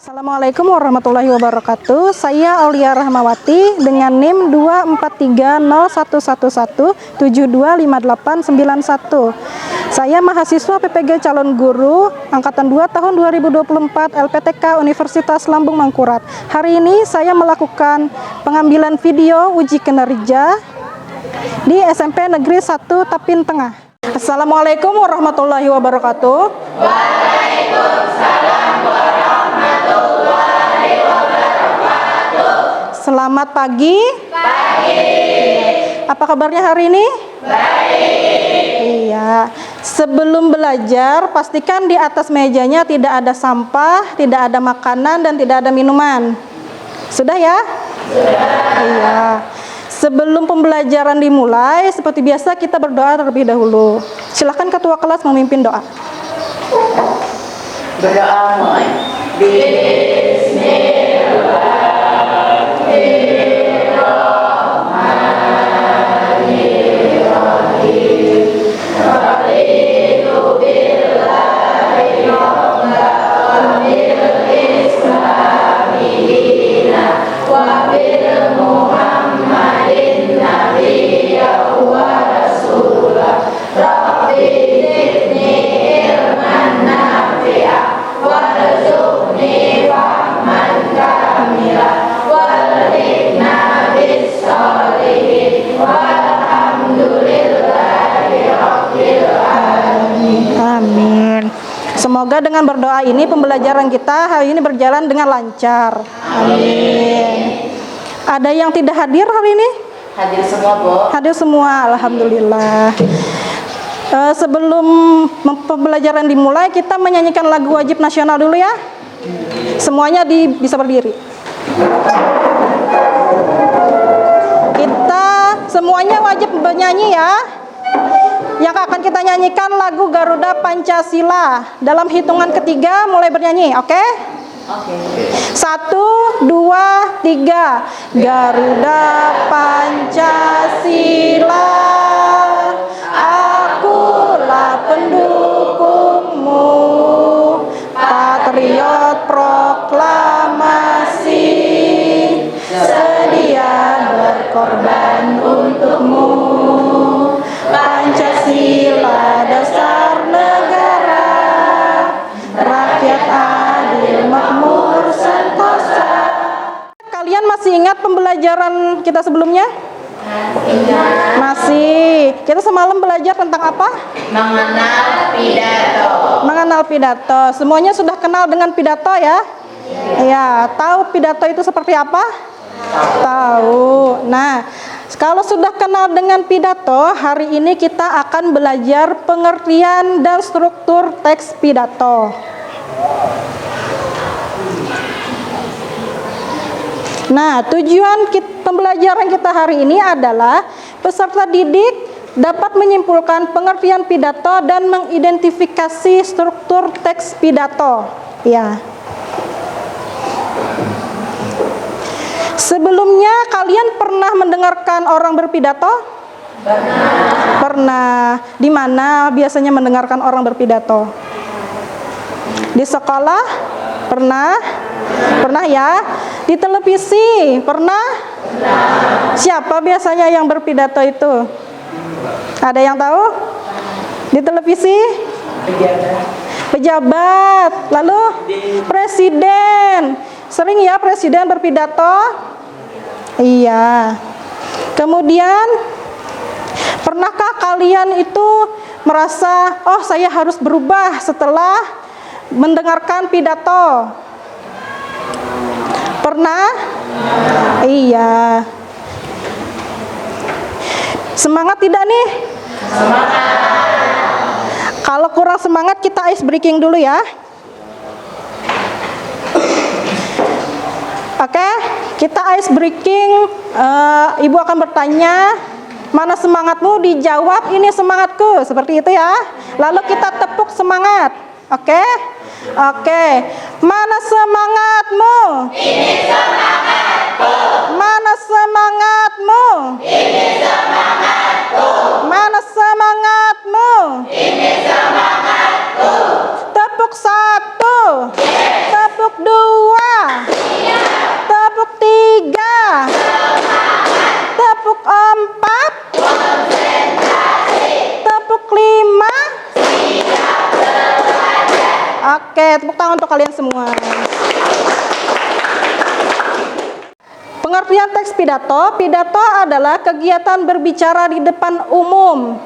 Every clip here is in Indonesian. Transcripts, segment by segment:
Assalamualaikum warahmatullahi wabarakatuh. Saya Aulia Rahmawati dengan NIM 2430111725891. Saya mahasiswa PPG calon guru angkatan 2 tahun 2024 LPTK Universitas Lambung Mangkurat. Hari ini saya melakukan pengambilan video uji kinerja di SMP Negeri 1 Tapin Tengah. Assalamualaikum warahmatullahi wabarakatuh. Waalaikumsalam warahmatullahi wabarakatuh. Selamat pagi. Apa kabarnya hari ini? Baik. Iya. Sebelum belajar, pastikan di atas mejanya tidak ada sampah, tidak ada makanan, dan tidak ada minuman. Sudah ya? Sudah. Iya. Sebelum pembelajaran dimulai, seperti biasa kita berdoa terlebih dahulu. Silakan ketua kelas memimpin doa. Berdoa mulai. Amin. Semoga dengan berdoa ini pembelajaran kita hari ini berjalan dengan lancar. Amin. Ada yang tidak hadir hari ini? Hadir semua, Bu. Hadir semua, alhamdulillah. Sebelum pembelajaran dimulai, kita menyanyikan lagu wajib nasional dulu ya. Semuanya bisa berdiri. Kita semuanya wajib bernyanyi ya. Yang akan kita nyanyikan lagu Garuda Pancasila. Dalam hitungan ketiga mulai bernyanyi, oke? Oke. 1, 2, 3. Garuda Pancasila, akulah pendukungmu, patriot proklamasi, sedia berkorban untukmu. Pancasila dasar negara, rakyat adil makmur sentosa. Kalian masih ingat pembelajaran kita sebelumnya? Masih. Kita semalam belajar tentang apa? Mengenal pidato. Mengenal pidato. Semuanya sudah kenal dengan pidato ya? Iya. Tahu pidato itu seperti apa? Tahu. Nah, kalau sudah kenal dengan pidato, hari ini kita akan belajar pengertian dan struktur teks pidato. Nah, tujuan pembelajaran kita hari ini adalah peserta didik dapat menyimpulkan pengertian pidato dan mengidentifikasi struktur teks pidato. Ya. Sebelumnya kalian pernah mendengarkan orang berpidato? Pernah. Di mana biasanya mendengarkan orang berpidato? Di sekolah? Pernah? Pernah ya? Di televisi? Pernah? Siapa biasanya yang berpidato itu? Ada yang tahu? Di televisi? Pejabat. Lalu presiden. Sering ya presiden berpidato? Iya. Kemudian pernahkah kalian itu merasa, oh saya harus berubah setelah mendengarkan pidato? Pernah? Iya. Semangat tidak nih? Semangat. Kalau kurang semangat kita ice breaking dulu ya. Oke, kita ice breaking. Ibu akan bertanya, mana semangatmu? Dijawab, ini semangatku. Seperti itu ya. Lalu kita tepuk semangat. Oke? Oke. Mana semangatmu? Ini semangatku. Mana semangatmu? Ini semangatku. Mana semangatmu? Ini semangatku. Tepuk 1. Tepuk 2. Oke, tepuk tangan untuk kalian semua. Pengertian teks pidato. Pidato adalah kegiatan berbicara di depan umum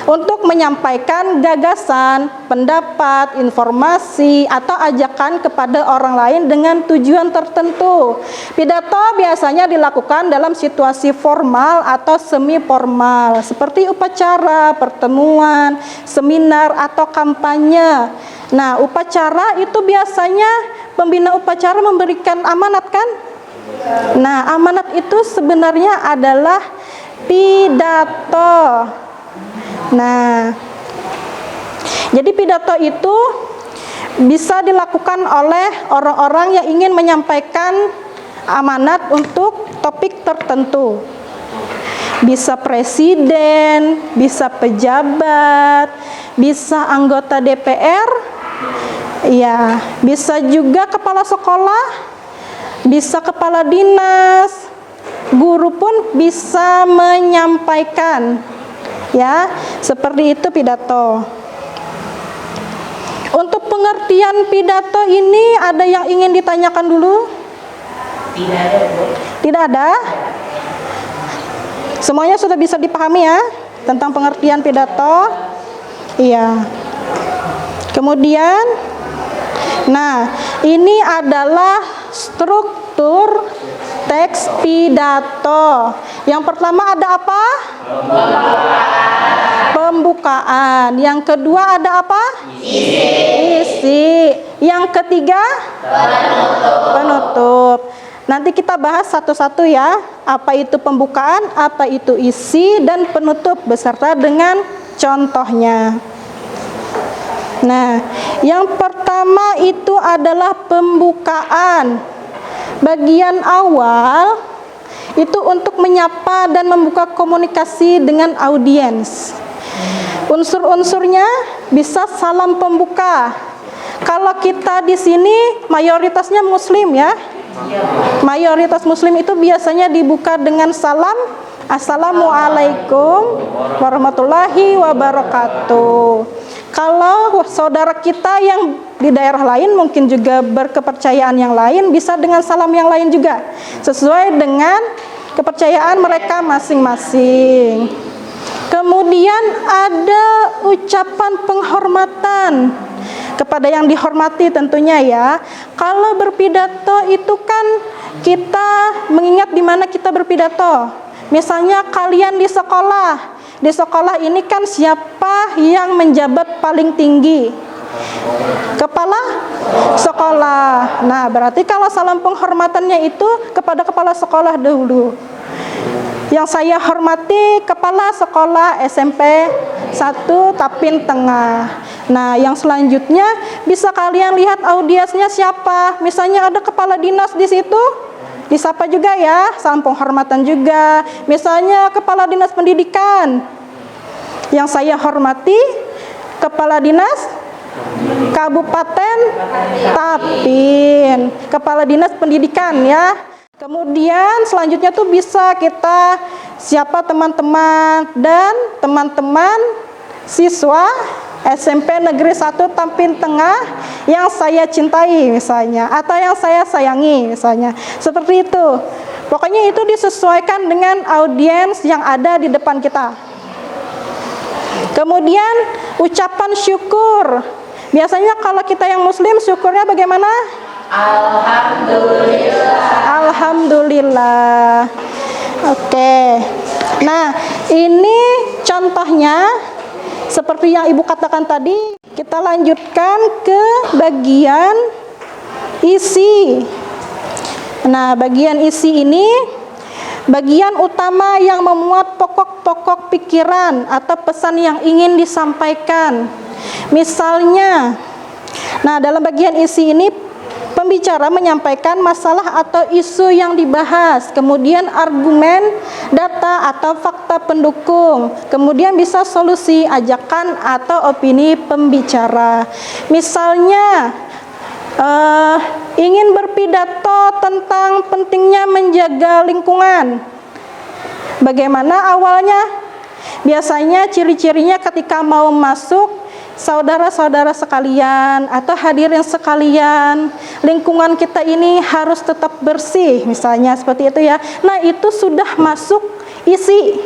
untuk menyampaikan gagasan, pendapat, informasi, atau ajakan kepada orang lain dengan tujuan tertentu. Pidato biasanya dilakukan dalam situasi formal atau semi formal, seperti upacara, pertemuan, seminar, atau kampanye. Nah, upacara itu biasanya pembina upacara memberikan amanat kan? Nah, amanat itu sebenarnya adalah pidato. Nah, jadi pidato itu bisa dilakukan oleh orang-orang yang ingin menyampaikan amanat untuk topik tertentu. Bisa presiden, bisa pejabat, bisa anggota DPR, ya, bisa juga kepala sekolah, bisa kepala dinas, guru pun bisa menyampaikan. Ya, seperti itu pidato. Untuk pengertian pidato ini ada yang ingin ditanyakan dulu? Tidak ada, Bu. Tidak ada? Semuanya sudah bisa dipahami ya tentang pengertian pidato? Iya. Kemudian, nah, ini adalah struktur teks pidato. Yang pertama ada apa? Pembukaan. Yang kedua ada apa? Isi. Yang ketiga? Penutup. Nanti kita bahas satu-satu ya. Apa itu pembukaan, apa itu isi, dan penutup beserta dengan contohnya. Nah, yang pertama itu adalah pembukaan. Bagian awal itu untuk menyapa dan membuka komunikasi dengan audiens. Unsur-unsurnya bisa salam pembuka. Kalau kita di sini mayoritasnya muslim ya. Mayoritas muslim itu biasanya dibuka dengan salam, Assalamualaikum warahmatullahi wabarakatuh. Kalau saudara kita yang di daerah lain mungkin juga berkepercayaan yang lain, bisa dengan salam yang lain juga, sesuai dengan kepercayaan mereka masing-masing. Kemudian ada ucapan penghormatan kepada yang dihormati tentunya ya. Kalau berpidato itu kan kita mengingat di mana kita berpidato. Misalnya kalian di sekolah. Di sekolah ini kan siapa yang menjabat paling tinggi? Kepala sekolah. Nah, berarti kalau salam penghormatannya itu kepada kepala sekolah dahulu. Yang saya hormati kepala sekolah SMP 1 Tapin Tengah. Nah, yang selanjutnya bisa kalian lihat audiensnya siapa. Misalnya ada kepala dinas di situ, disapa juga ya, salam penghormatan juga. Misalnya kepala dinas pendidikan, yang saya hormati kepala dinas Kabupaten Tapin, kepala dinas pendidikan ya. Kemudian selanjutnya tuh bisa kita siapa teman-teman dan teman-teman siswa SMP Negeri 1 Tapin Tengah yang saya cintai misalnya, atau yang saya sayangi misalnya. Seperti itu. Pokoknya itu disesuaikan dengan audiens yang ada di depan kita. Kemudian ucapan syukur. Biasanya kalau kita yang muslim syukurnya bagaimana? Alhamdulillah. Alhamdulillah. Oke. Nah, ini contohnya seperti yang Ibu katakan tadi. Kita lanjutkan ke bagian isi. Nah, bagian isi ini bagian utama yang memuat pokok-pokok pikiran atau pesan yang ingin disampaikan. Misalnya, nah dalam bagian isi ini pembicara menyampaikan masalah atau isu yang dibahas, kemudian argumen, data atau fakta pendukung, kemudian bisa solusi, ajakan atau opini pembicara. Misalnya ingin berpidato tentang pentingnya menjaga lingkungan. Bagaimana awalnya? Biasanya ciri-cirinya ketika mau masuk saudara-saudara sekalian atau hadirin sekalian, lingkungan kita ini harus tetap bersih, misalnya seperti itu ya. Nah, itu sudah masuk isi.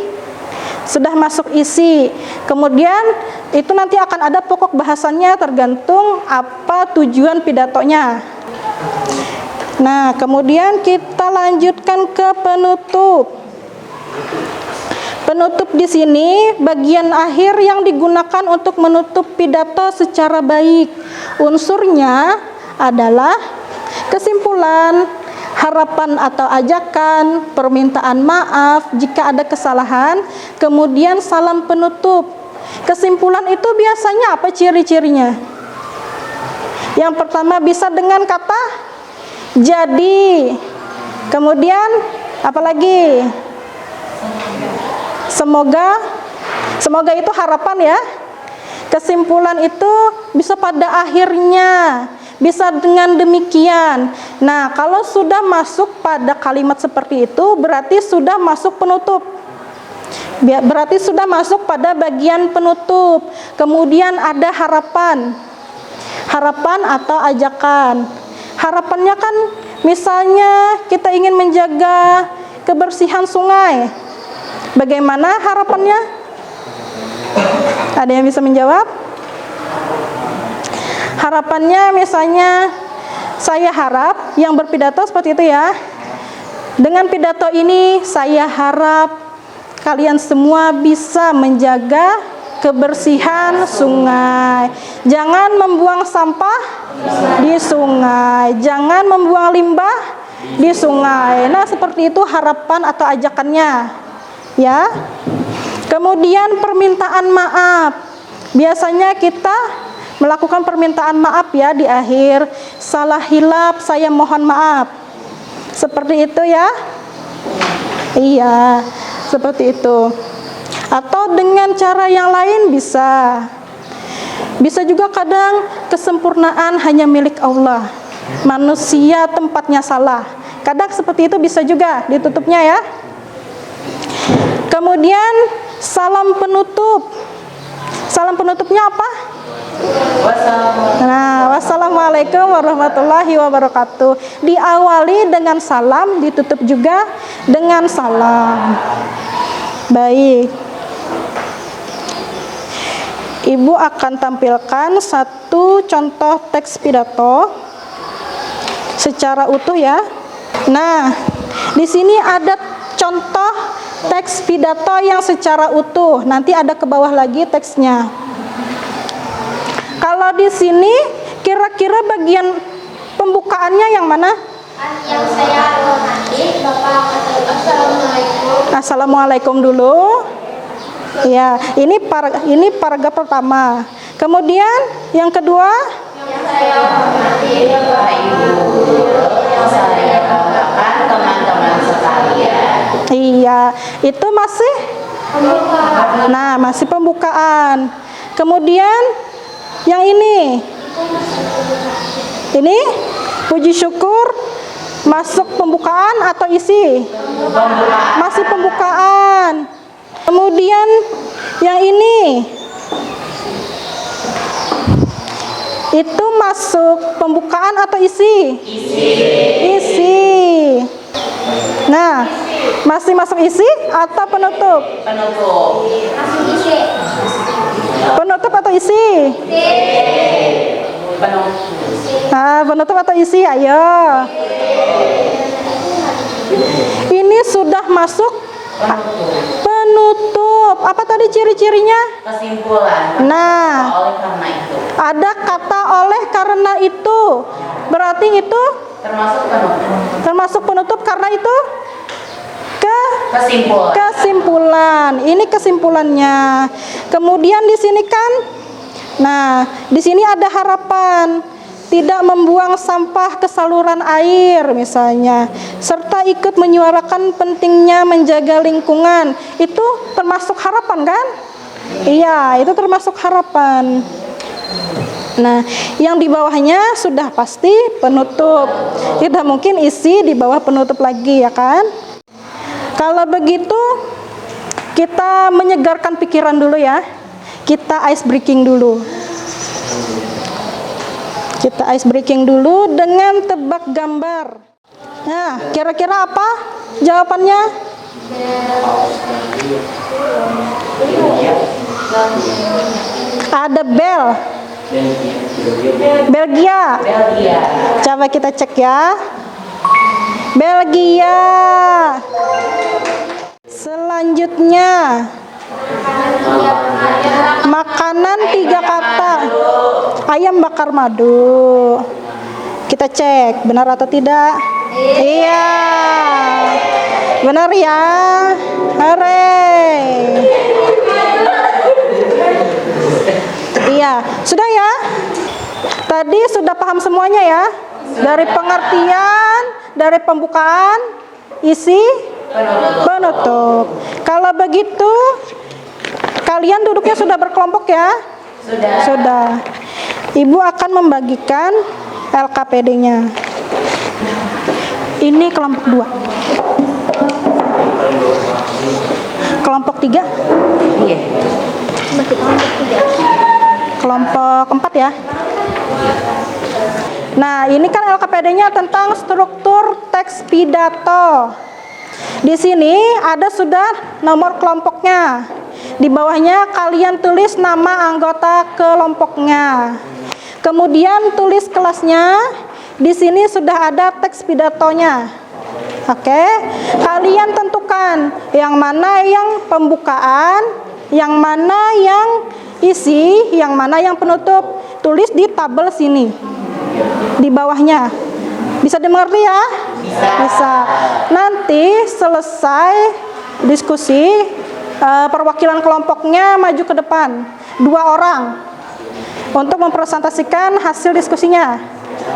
Sudah masuk isi. Kemudian itu nanti akan ada pokok bahasannya tergantung apa tujuan pidatonya. Nah, kemudian kita lanjutkan ke penutup. Penutup di sini bagian akhir yang digunakan untuk menutup pidato secara baik. Unsurnya adalah kesimpulan, harapan atau ajakan, permintaan maaf jika ada kesalahan, kemudian salam penutup. Kesimpulan itu biasanya apa ciri-cirinya? Yang pertama bisa dengan kata jadi. Kemudian apa lagi? Semoga itu harapan ya. Kesimpulan itu bisa pada akhirnya, bisa dengan demikian. Nah, kalau sudah masuk pada kalimat seperti itu berarti sudah masuk penutup. Berarti sudah masuk pada bagian penutup. Kemudian ada harapan. Harapan atau ajakan. Harapannya kan misalnya kita ingin menjaga kebersihan sungai. Bagaimana harapannya? Ada yang bisa menjawab? Harapannya misalnya saya harap yang berpidato seperti itu ya. Dengan pidato ini saya harap kalian semua bisa menjaga kebersihan sungai. Jangan membuang sampah di sungai. Jangan membuang limbah di sungai. Nah, seperti itu harapan atau ajakannya. Ya. Kemudian permintaan maaf. Biasanya kita melakukan permintaan maaf ya di akhir. Salah hilap, saya mohon maaf. Seperti itu ya. Iya, seperti itu. Atau dengan cara yang lain bisa. Bisa juga kadang kesempurnaan hanya milik Allah. Manusia tempatnya salah. Kadang seperti itu bisa juga ditutupnya ya. Kemudian salam penutup. Salam penutupnya apa? Nah, wassalamualaikum warahmatullahi wabarakatuh. Diawali dengan salam, ditutup juga dengan salam. Baik. Ibu akan tampilkan satu contoh teks pidato secara utuh ya. Nah, di sini ada contoh teks pidato yang secara utuh. Nanti ada ke bawah lagi teksnya. Kalau di sini kira-kira bagian pembukaannya yang mana? Yang saya hormati Bapak Assalamualaikum. Assalamualaikum dulu. Ya, ini paragraf pertama. Kemudian yang kedua, Yang saya hormati Bapak Ibu Guru, yang saya banggakan teman-teman sekalian. iya, itu masih Pembukaan. nah, masih pembukaan. Kemudian yang ini puji syukur masuk pembukaan atau isi? Masih pembukaan. Kemudian yang ini itu masuk pembukaan atau isi? Isi. Nah, masih masuk isi atau penutup? Penutup. Masih isi. Penutup atau isi? Penutup. Nah, penutup atau isi? Ayo. Ini sudah masuk penutup. Apa tadi ciri-cirinya? Kesimpulan. Nah, Oleh karena itu. ada kata oleh karena itu. Berarti itu Termasuk penutup. termasuk penutup karena itu Kesimpulan. kesimpulan. Ini kesimpulannya. Kemudian di sini kan, nah, di sini ada harapan tidak membuang sampah ke saluran air misalnya, serta ikut menyuarakan pentingnya menjaga lingkungan. Itu termasuk harapan kan? Iya, itu termasuk harapan. Nah, yang di bawahnya sudah pasti penutup. Tidak mungkin isi di bawah penutup lagi ya kan? Kalau begitu kita menyegarkan pikiran dulu ya. Kita ice breaking dulu. Kita ice breaking dulu dengan tebak gambar. Nah, kira-kira apa jawabannya? Ada bel. Belgia. Belgia. Coba kita cek ya. Belgia. Selanjutnya, makanan 3 kata. Ayam bakar madu. Kita cek benar atau tidak. Iya, benar ya. Hore. Iya, sudah ya. Tadi sudah paham semuanya ya. Dari pengertian, dari pembukaan, isi, penutup. Kalau begitu, kalian duduknya sudah berkelompok ya? Sudah. Ibu akan membagikan LKPD-nya. Ini kelompok 2. Kelompok 3? Iya. Kelompok 4 ya. Nah, ini kan LKPD-nya tentang struktur teks pidato. Di sini ada sudah nomor kelompoknya. Di bawahnya kalian tulis nama anggota kelompoknya. Kemudian tulis kelasnya. Di sini sudah ada teks pidatonya. Oke, kalian tentukan yang mana yang pembukaan, yang mana yang isi, yang mana yang penutup. Tulis di tabel sini, di bawahnya. Bisa dimengerti ya? Bisa. Nanti selesai diskusi, perwakilan kelompoknya maju ke depan, 2 orang, untuk mempresentasikan hasil diskusinya.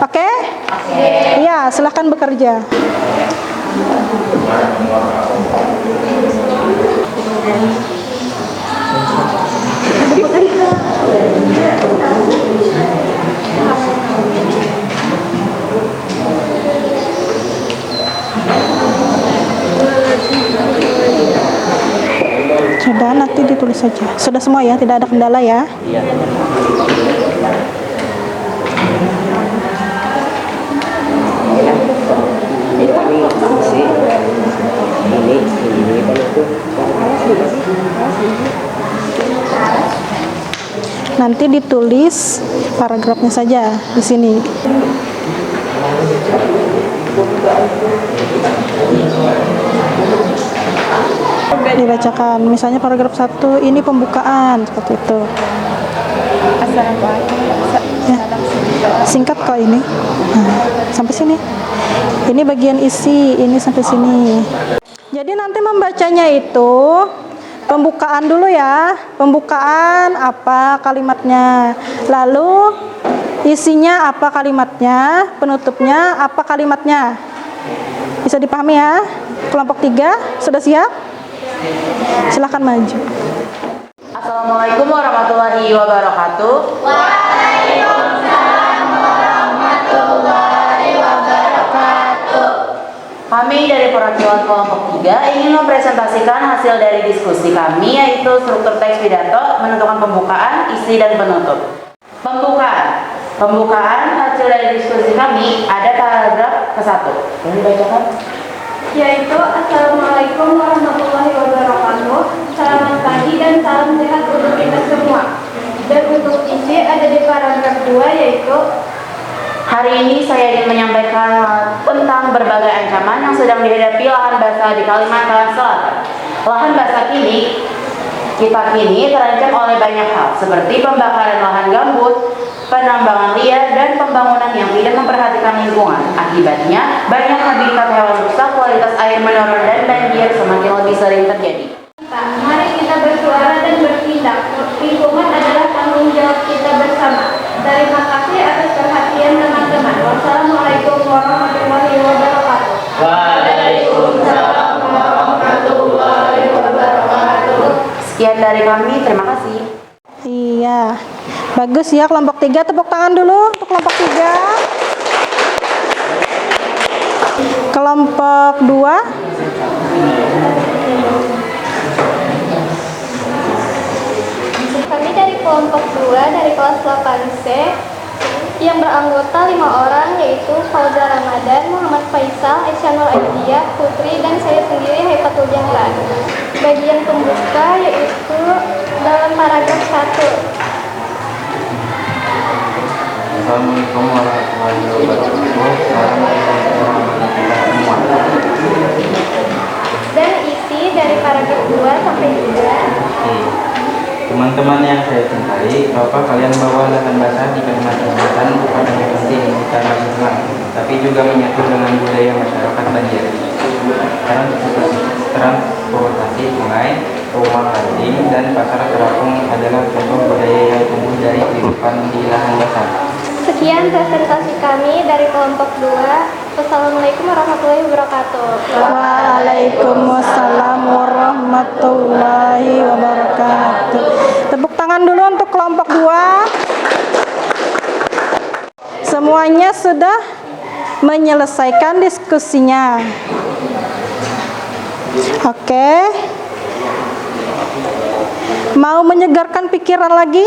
Oke? Iya, silahkan bekerja. Sudah, nanti ditulis saja. Sudah semua ya, tidak ada kendala ya? Iya. Nanti ditulis paragrafnya saja di sini. Dibacakan, misalnya paragraf 1 ini pembukaan, seperti itu. Ya, singkat kok ini. Nah, sampai sini. Ini bagian isi, ini sampai sini. Jadi nanti membacanya itu pembukaan dulu ya. Pembukaan apa kalimatnya. Lalu isinya apa kalimatnya, penutupnya apa kalimatnya. Bisa dipahami ya? Kelompok 3 sudah siap? Silahkan maju. Assalamualaikum warahmatullahi wabarakatuh. Waalaikumsalam warahmatullahi wabarakatuh. Kami dari perwakilan kelompok 3 ingin mempresentasikan hasil dari diskusi kami, yaitu struktur teks pidato, menentukan pembukaan, isi, dan penutup. Pembukaan hasil dari diskusi kami ada paragraf ke-1. Boleh dibacakan? Yaitu Assalamualaikum warahmatullahi wabarakatuh. Selamat pagi dan salam sehat untuk kita semua. Dan untuk isi ada di paragraf 2, yaitu Hari ini saya ingin menyampaikan tentang berbagai ancaman yang sedang dihadapi lahan basah di Kalimantan Selatan. Lahan basah kita kini terancam oleh banyak hal, seperti pembakaran lahan gambut, penambangan liar, dan pembangunan yang tidak memperhatikan lingkungan. Akibatnya, banyak habitat hewan rusak, kualitas air menurun, dan banjir semakin lebih sering terjadi. mari kita bersuara dan bertindak. Lingkungan adalah tanggung jawab kita bersama. Terima kasih atas perhatian teman-teman. Wassalamualaikum warahmatullahi wabarakatuh. Waalaikumsalam warahmatullahi wabarakatuh. Sekian dari kami, terima kasih. Iya, bagus ya kelompok 3. Tepuk tangan dulu untuk kelompok 3. Kelompok 2. Kami dari kelompok 2 dari kelas 8C yang beranggota 5 orang, yaitu Fauza Ramadan, Muhammad Faisal, Aisyah Nur Aidiah, Putri, dan saya sendiri Haifatul Jahlan. Bagian pembuka yaitu dalam paragraf 1. Assalamualaikum warahmatullahi wabarakatuh. Assalamualaikum warahmatullahi wabarakatuh. Dan isi dari paragraf 2 sampai 3. Teman-teman yang saya cintai, Bapak kalian bawa lahan basah di Kalimantan Selatan bukan hanya penting secara Islam, tapi juga menyatu dengan budaya masyarakat Banjar. Transportasi sungai, rumah kancing, dan pasar terapung adalah contoh budaya yang tumbuh dari kehidupan di lahan basah. Sekian presentasi kami dari kelompok 2. Wassalamualaikum warahmatullahi wabarakatuh. Waalaikumsalam warahmatullahi wabarakatuh. Tepuk tangan dulu untuk kelompok 2. Semuanya sudah menyelesaikan diskusinya. Oke. Mau menyegarkan pikiran lagi?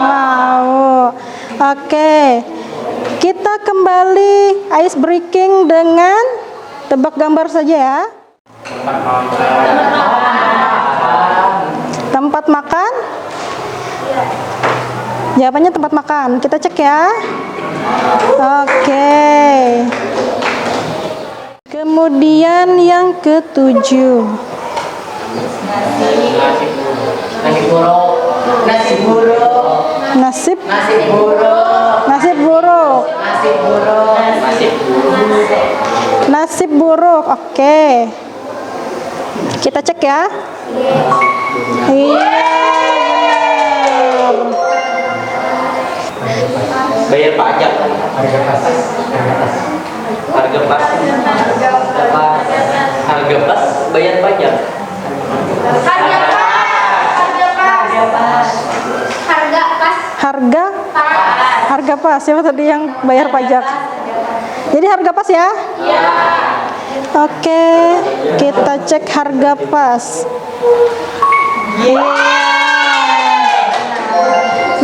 Mau. Oke. Kita kembali ice breaking dengan tebak gambar saja ya. Tempat makan? Jawabannya tempat makan. Kita cek ya. Oke. Kemudian yang ke-7. Nasi buruk. Nasi buruk. Nasib Nasi buruk. nasib buruk. Nasi buruk. Nasi buruk. Nasib buruk. Oke. Kita cek ya. Iya, benar. Bayar pajak. Harga pas. Harga pas. Harga pas. Bayar pajak. Harga pas. Siapa tadi yang bayar pajak? Jadi harga pas ya? Iya. Oke, kita cek harga pas. Iya.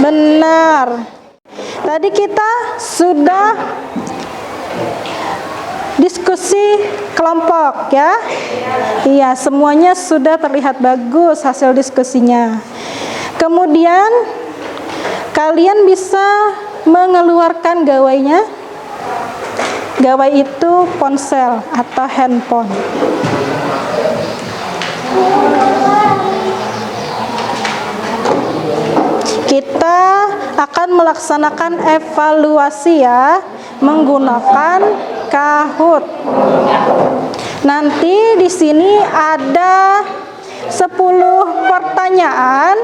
Benar. Tadi kita sudah diskusi kelompok ya. Iya, semuanya sudah terlihat bagus hasil diskusinya. Kemudian kalian bisa mengeluarkan gawainya. Gawai itu ponsel atau handphone. Kita akan melaksanakan evaluasi ya menggunakan Kahoot. Nanti di sini ada 10 pertanyaan.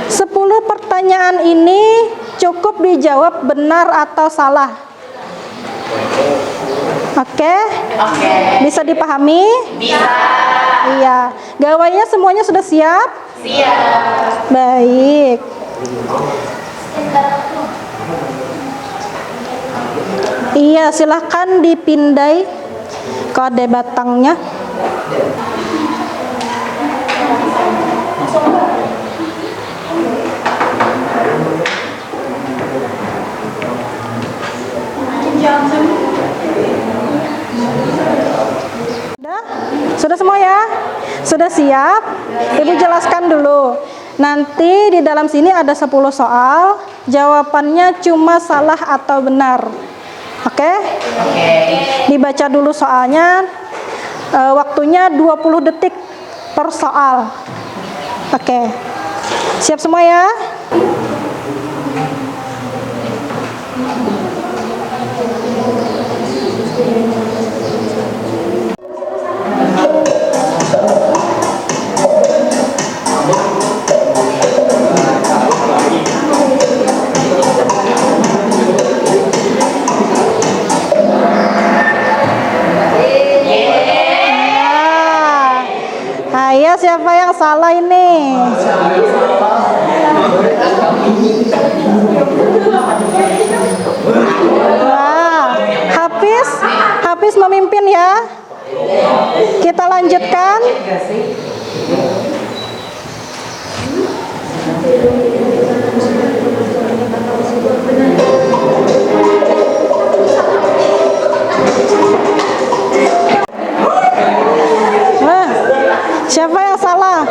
10 pertanyaan ini cukup dijawab benar atau salah. Oke? Bisa dipahami? Bisa. Iya. Gawainya semuanya sudah siap? Siap. Baik. Iya, silahkan dipindai kode batangnya. Sudah semua ya? Sudah siap? Ibu jelaskan dulu. Nanti di dalam sini ada 10 soal, jawabannya cuma salah atau benar. Oke? Dibaca dulu soalnya, waktunya 20 detik per soal. Oke. Siap semua ya? Ayo, siapa yang salah ini? Wah, Hafiz memimpin ya. Kita lanjutkan. Siapa yang salah?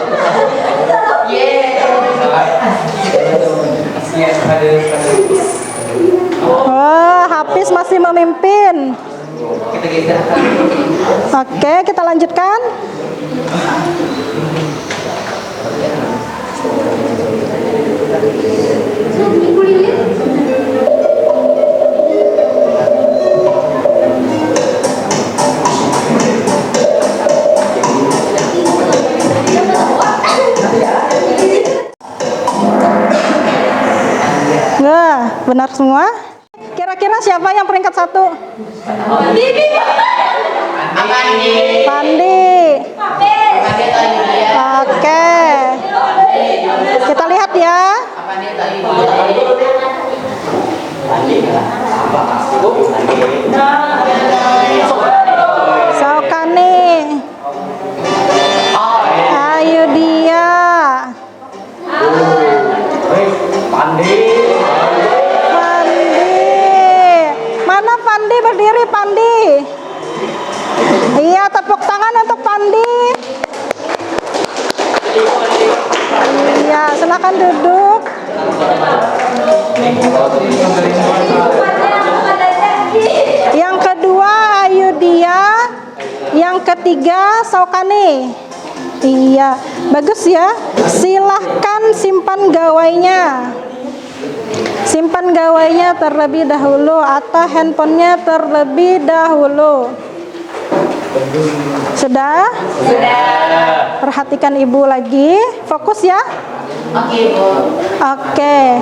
Oh, Hafiz masih memimpin. Oke, kita lanjutkan. Nah, benar semua. Kira-kira siapa yang peringkat 1? Pandi. Oke. Kita lihat ya. Saukani. Ayo dia. Pandi. Mana Pandi berdiri, Pandi? Iya, tepuk tangan untuk Pandi. Iya, silakan duduk. Yang kedua Ayudia, yang ketiga Saukani. Iya, bagus ya. Silahkan simpan gawainya. Simpan gawainya terlebih dahulu atau handphonenya terlebih dahulu. Sudah? Sudah. Perhatikan ibu lagi. Fokus ya. Oke, Bu. Oke.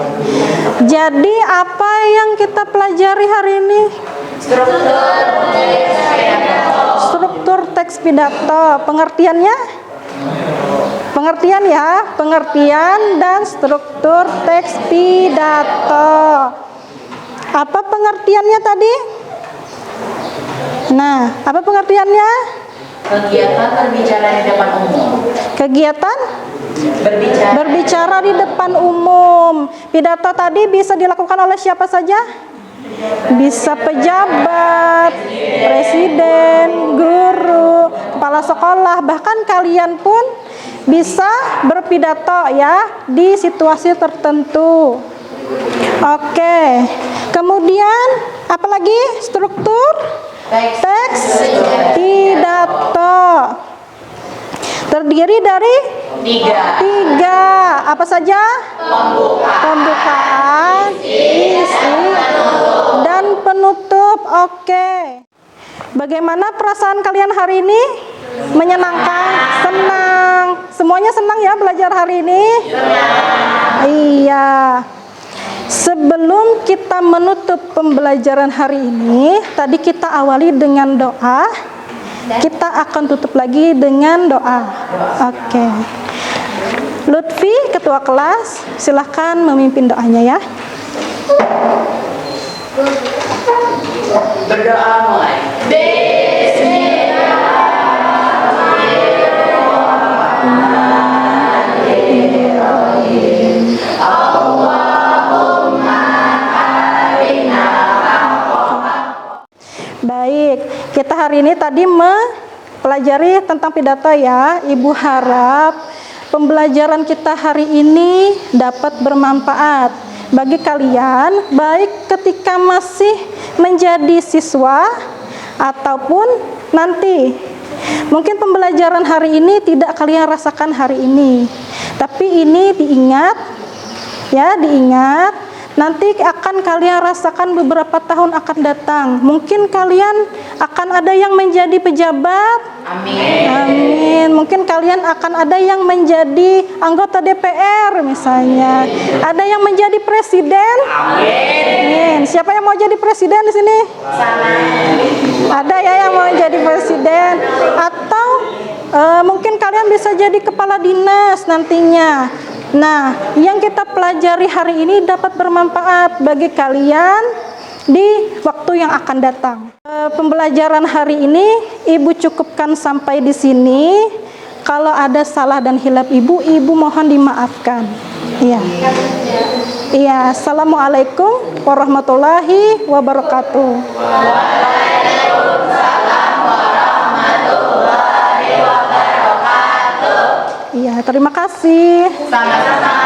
Jadi apa yang kita pelajari hari ini? Struktur teks pidato. Pengertiannya? Pengertian ya, pengertian dan struktur teks pidato. Apa pengertiannya tadi? Nah, apa pengertiannya? Kegiatan berbicara di depan umum. Kegiatan Berbicara. berbicara di depan umum. Pidato tadi bisa dilakukan oleh siapa saja? Bisa pejabat, presiden, guru, kepala sekolah, bahkan kalian pun bisa berpidato ya di situasi tertentu. Oke. Kemudian apa lagi? Struktur teks pidato. Terdiri dari tiga. Apa saja? Pembukaan, isi, dan penutup. Oke. Bagaimana perasaan kalian hari ini? Menyenangkan? Senang? Semuanya senang ya belajar hari ini? Iya. Sebelum kita menutup pembelajaran hari ini, tadi kita awali dengan doa. Kita akan tutup lagi dengan doa. Oke. Lutfi, ketua kelas, silahkan memimpin doanya ya. Berdoa mulai. Baik, kita hari ini tadi mempelajari tentang pidato ya. Ibu harap pembelajaran kita hari ini dapat bermanfaat bagi kalian, baik ketika masih menjadi siswa ataupun nanti. Mungkin pembelajaran hari ini tidak kalian rasakan hari ini, tapi ini diingat ya, diingat. Nanti akan kalian rasakan beberapa tahun akan datang. Mungkin kalian akan ada yang menjadi pejabat. Amin. Amin. Mungkin kalian akan ada yang menjadi anggota DPR misalnya. Ada yang menjadi presiden. Amin. Siapa yang mau jadi presiden di sini? Ada ya yang mau jadi presiden. Atau mungkin kalian bisa jadi kepala dinas nantinya. Nah, yang kita pelajari hari ini dapat bermanfaat bagi kalian di waktu yang akan datang. Pembelajaran hari ini Ibu cukupkan sampai di sini. Kalau ada salah dan hilaf Ibu mohon dimaafkan. Iya. Iya, assalamualaikum warahmatullahi wabarakatuh. Waalaikumsalam warahmatullahi wabarakatuh. kasih. Sama-sama.